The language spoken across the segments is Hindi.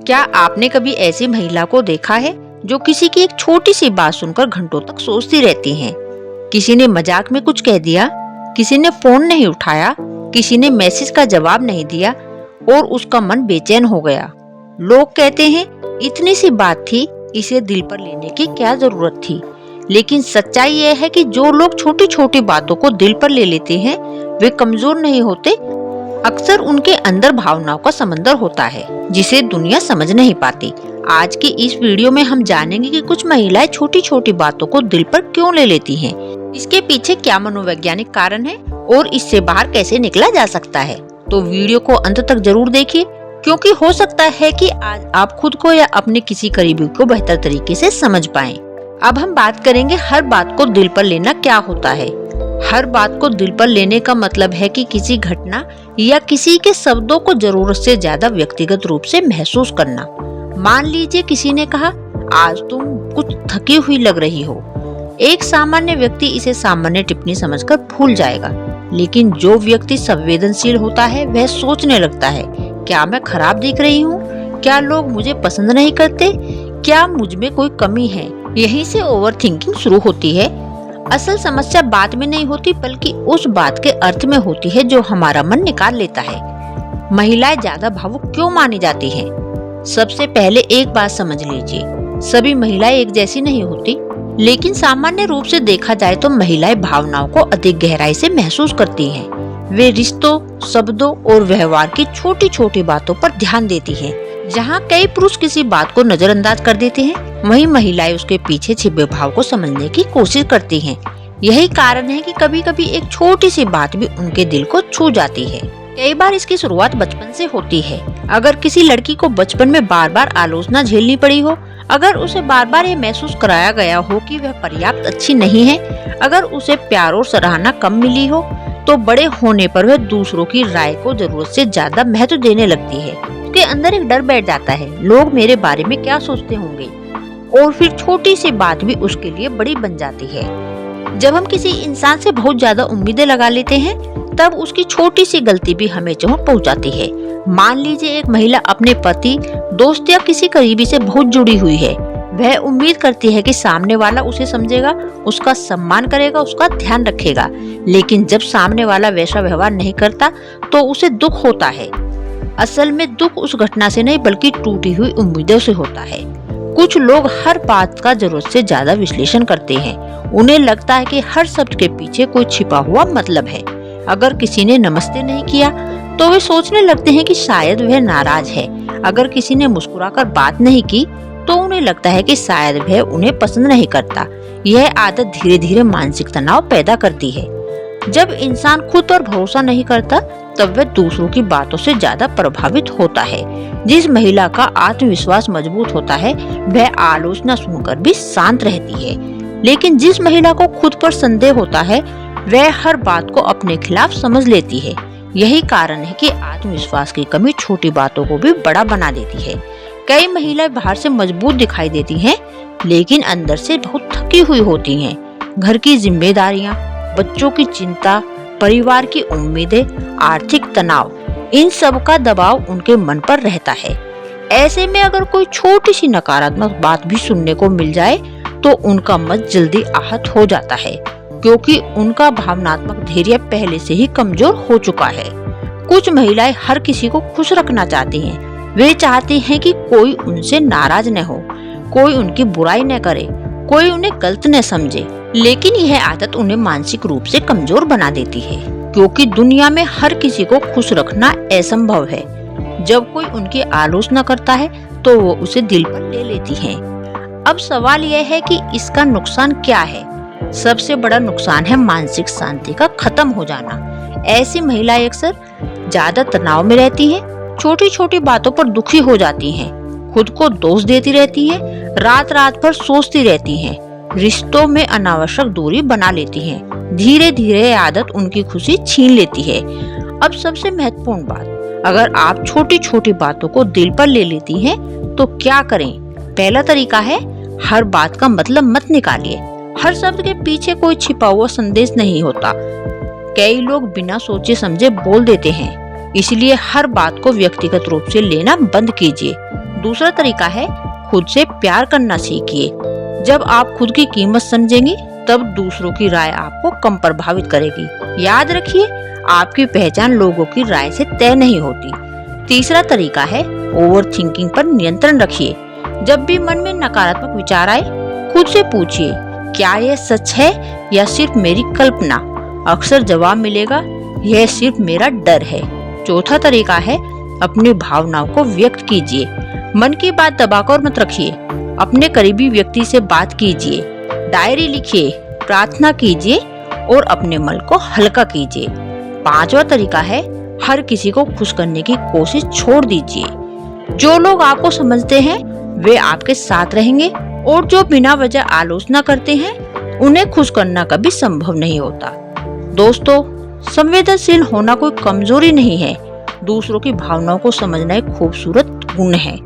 क्या आपने कभी ऐसी महिला को देखा है जो किसी की एक छोटी सी बात सुनकर घंटों तक सोचती रहती हैं? किसी ने मजाक में कुछ कह दिया, किसी ने फोन नहीं उठाया, किसी ने मैसेज का जवाब नहीं दिया और उसका मन बेचैन हो गया। लोग कहते हैं इतनी सी बात थी, इसे दिल पर लेने की क्या जरूरत थी। लेकिन सच्चाई यह है कि जो लोग छोटी छोटी बातों को दिल पर ले लेते हैं वे कमजोर नहीं होते। अक्सर उनके अंदर भावनाओं का समंदर होता है जिसे दुनिया समझ नहीं पाती। आज की इस वीडियो में हम जानेंगे कि कुछ महिलाएं छोटी छोटी बातों को दिल पर क्यों ले लेती हैं, इसके पीछे क्या मनोवैज्ञानिक कारण है और इससे बाहर कैसे निकला जा सकता है। तो वीडियो को अंत तक जरूर देखिए, क्योंकि हो सकता है कि आज आप खुद को या अपने किसी करीबी को बेहतर तरीके से समझ पाएं। अब हम बात करेंगे हर बात को दिल पर लेना क्या होता है। हर बात को दिल पर लेने का मतलब है कि किसी घटना या किसी के शब्दों को जरूरत से ज्यादा व्यक्तिगत रूप से महसूस करना। मान लीजिए किसी ने कहा आज तुम कुछ थकी हुई लग रही हो। एक सामान्य व्यक्ति इसे सामान्य टिप्पणी समझकर भूल जाएगा, लेकिन जो व्यक्ति संवेदनशील होता है वह सोचने लगता है, क्या मैं खराब दिख रही हूँ? क्या लोग मुझे पसंद नहीं करते? क्या मुझ में कोई कमी है? यहीं से ओवर थिंकिंग शुरू होती है। असल समस्या बात में नहीं होती, बल्कि उस बात के अर्थ में होती है जो हमारा मन निकाल लेता है। महिलाएं ज्यादा भावुक क्यों मानी जाती हैं? सबसे पहले एक बात समझ लीजिए, सभी महिलाएं एक जैसी नहीं होती, लेकिन सामान्य रूप से देखा जाए तो महिलाएं भावनाओं को अधिक गहराई से महसूस करती हैं। वे रिश्तों, शब्दों और व्यवहार की छोटी छोटी बातों पर ध्यान देती हैं। जहाँ कई पुरुष किसी बात को नजरअंदाज कर देते हैं, वहीं महिलाएं उसके पीछे छिपे भाव को समझने की कोशिश करती हैं। यही कारण है कि कभी कभी एक छोटी सी बात भी उनके दिल को छू जाती है। कई बार इसकी शुरुआत बचपन से होती है। अगर किसी लड़की को बचपन में बार बार आलोचना झेलनी पड़ी हो, अगर उसे बार बार ये महसूस कराया गया हो कि वह पर्याप्त अच्छी नहीं है, अगर उसे प्यार और सराहना कम मिली हो, तो बड़े होने पर वह दूसरों की राय को जरूरत से ज्यादा महत्व देने लगती है। उसके अंदर एक डर बैठ जाता है, लोग मेरे बारे में क्या सोचते होंगे, और फिर छोटी सी बात भी उसके लिए बड़ी बन जाती है। जब हम किसी इंसान से बहुत ज्यादा उम्मीदें लगा लेते हैं, तब उसकी छोटी सी गलती भी हमें चोट पहुंचाती है। मान लीजिए एक महिला अपने पति, दोस्त या किसी करीबी से बहुत जुड़ी हुई है। वह उम्मीद करती है कि सामने वाला उसे समझेगा, उसका सम्मान करेगा, उसका ध्यान रखेगा। लेकिन जब सामने वाला वैसा व्यवहार नहीं करता तो उसे दुख होता है। असल में दुख उस घटना से नहीं, बल्कि टूटी हुई उम्मीदों से होता है। कुछ लोग हर बात का जरूरत से ज्यादा विश्लेषण करते हैं। उन्हें लगता है कि हर शब्द के पीछे कोई छिपा हुआ मतलब है। अगर किसी ने नमस्ते नहीं किया तो वे सोचने लगते हैं कि शायद वह नाराज है। अगर किसी ने मुस्कुराकर बात नहीं की तो उन्हें लगता है कि शायद वह उन्हें पसंद नहीं करता। यह आदत धीरे धीरे मानसिक तनाव पैदा करती है। जब इंसान खुद पर भरोसा नहीं करता तब वह दूसरों की बातों से ज्यादा प्रभावित होता है। जिस महिला का आत्मविश्वास मजबूत होता है वह आलोचना सुनकर भी शांत रहती है, लेकिन जिस महिला को खुद पर संदेह होता है वह हर बात को अपने खिलाफ समझ लेती है। यही कारण है कि आत्मविश्वास की कमी छोटी बातों को भी बड़ा बना देती है। कई महिलाएं बाहर से मजबूत दिखाई देती हैं, लेकिन अंदर से बहुत थकी हुई होती हैं। घर की जिम्मेदारियां, बच्चों की चिंता, परिवार की उम्मीदें, आर्थिक तनाव, इन सब का दबाव उनके मन पर रहता है। ऐसे में अगर कोई छोटी सी नकारात्मक बात भी सुनने को मिल जाए तो उनका मन जल्दी आहत हो जाता है, क्योंकि उनका भावनात्मक धैर्य पहले से ही कमजोर हो चुका है। कुछ महिलाएं हर किसी को खुश रखना चाहती हैं। वे चाहती हैं कि कोई उनसे नाराज न हो, कोई उनकी बुराई न करे, कोई उन्हें गलत न समझे। लेकिन यह आदत उन्हें मानसिक रूप से कमजोर बना देती है, क्योंकि दुनिया में हर किसी को खुश रखना असंभव है। जब कोई उनकी आलोचना करता है तो वो उसे दिल पर ले लेती हैं। अब सवाल यह है कि इसका नुकसान क्या है? सबसे बड़ा नुकसान है मानसिक शांति का खत्म हो जाना। ऐसी महिलाएं अक्सर ज्यादा तनाव में रहती हैं, छोटी छोटी बातों पर दुखी हो जाती हैं, खुद को दोष देती रहती हैं, रात रात भर सोचती रहती हैं, रिश्तों में अनावश्यक दूरी बना लेती हैं। धीरे धीरे आदत उनकी खुशी छीन लेती है। अब सबसे महत्वपूर्ण बात, अगर आप छोटी छोटी बातों को दिल पर ले लेती हैं तो क्या करें? पहला तरीका है, हर बात का मतलब मत निकालिए। हर शब्द के पीछे कोई छिपा हुआ संदेश नहीं होता। कई लोग बिना सोचे समझे बोल देते हैं। इसलिए हर बात को व्यक्तिगत रूप से लेना बंद कीजिए। दूसरा तरीका है, खुद से प्यार करना सीखिए। जब आप खुद की कीमत समझेंगी तब दूसरों की राय आपको कम प्रभावित करेगी। याद रखिए, आपकी पहचान लोगों की राय से तय नहीं होती। तीसरा तरीका है, ओवर थिंकिंग पर नियंत्रण रखिए। जब भी मन में नकारात्मक विचार आए, खुद से पूछिए, क्या यह सच है या सिर्फ मेरी कल्पना? अक्सर जवाब मिलेगा, यह सिर्फ मेरा डर है। चौथा तरीका है, अपनी भावनाओं को व्यक्त कीजिए। मन की बात दबाकर मत रखिए। अपने करीबी व्यक्ति से बात कीजिए, डायरी लिखिए, प्रार्थना कीजिए और अपने मन को हल्का कीजिए। पांचवा तरीका है, हर किसी को खुश करने की कोशिश छोड़ दीजिए। जो लोग आपको समझते हैं वे आपके साथ रहेंगे और जो बिना वजह आलोचना करते हैं उन्हें खुश करना कभी संभव नहीं होता। दोस्तों, संवेदनशील होना कोई कमजोरी नहीं है। दूसरों की भावनाओं को समझना एक खूबसूरत गुण है,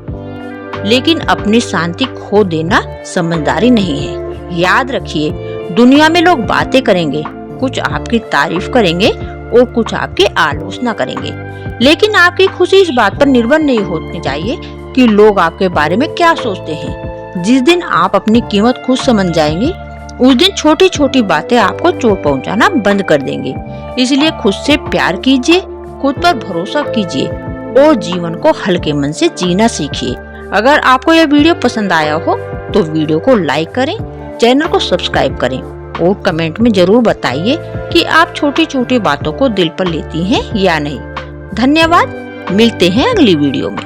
लेकिन अपनी शांति खो देना समझदारी नहीं है। याद रखिए, दुनिया में लोग बातें करेंगे, कुछ आपकी तारीफ करेंगे और कुछ आपकी आलोचना करेंगे, लेकिन आपकी खुशी इस बात पर निर्भर नहीं होनी चाहिए कि लोग आपके बारे में क्या सोचते हैं। जिस दिन आप अपनी कीमत खुद समझ जाएंगे, उस दिन छोटी छोटी बातें आपको चोट पहुंचाना बंद कर देंगे। इसलिए खुद से प्यार कीजिए, खुद पर भरोसा कीजिए और जीवन को हल्के मन से जीना सीखिए। अगर आपको यह वीडियो पसंद आया हो तो वीडियो को लाइक करें, चैनल को सब्सक्राइब करें और कमेंट में जरूर बताइए कि आप छोटी छोटी बातों को दिल पर लेती हैं या नहीं। धन्यवाद, मिलते हैं अगली वीडियो में।